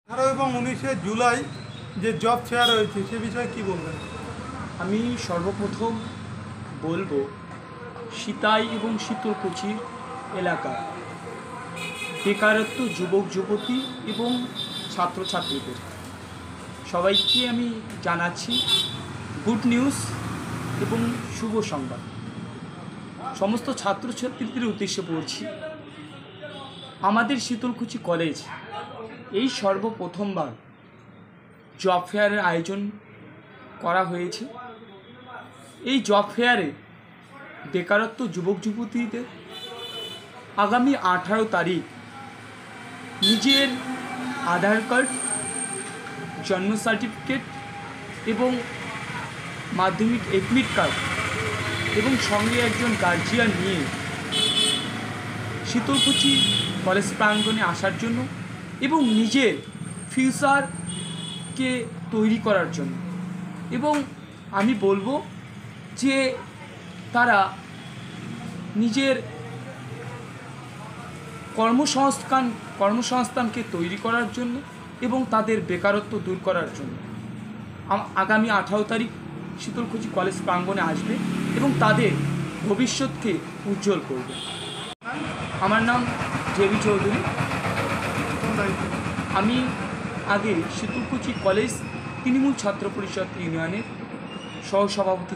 এবং 19শে জুলাই যে job fair হয়েছে সে বিষয়ে কি বলবেন? আমি সর্বপ্রথম বলবো সিতাই এবং শীতলকুচি এলাকা বেকারত্ব যুবক যুবতী এবং ছাত্রছাত্রীদের সবাইকে আমি জানাচ্ছি গুড নিউজ এবং শুভ সংবাদ। সমস্ত ছাত্রছাত্রীদের উদ্দেশ্যে বলছি, আমাদের শীতলকুচি কলেজ এই সর্বপ্রথমবার জব ফেয়ারের আয়োজন করা হয়েছে। এই জব ফেয়ারে বেকারত্ব যুবক যুবতীদের আগামী 18 তারিখ নিজের আধার কার্ড, জন্ম সার্টিফিকেট এবং মাধ্যমিক এডমিট কার্ড এবং সঙ্গে একজন গার্জিয়ান নিয়ে শীতলকুচি কলেজ প্রাঙ্গণে আসার জন্য এবং নিজের ফিউচারকে তৈরি করার জন্য। এবং আমি বলবো যে তারা নিজের কর্মসংস্থানকে তৈরি করার জন্য এবং তাদের বেকারত্ব দূর করার জন্য আগামী 18 তারিখ শীতলকুচি কলেজ প্রাঙ্গণে আসবে এবং তাদের ভবিষ্যৎকে উজ্জ্বল করবে। আমার নাম জেবি চৌধুরী। আমি আগে শীতলকুচি কলেজ তৃণমূল ছাত্র পরিষদ ইউনিয়নের সহসভাপতি।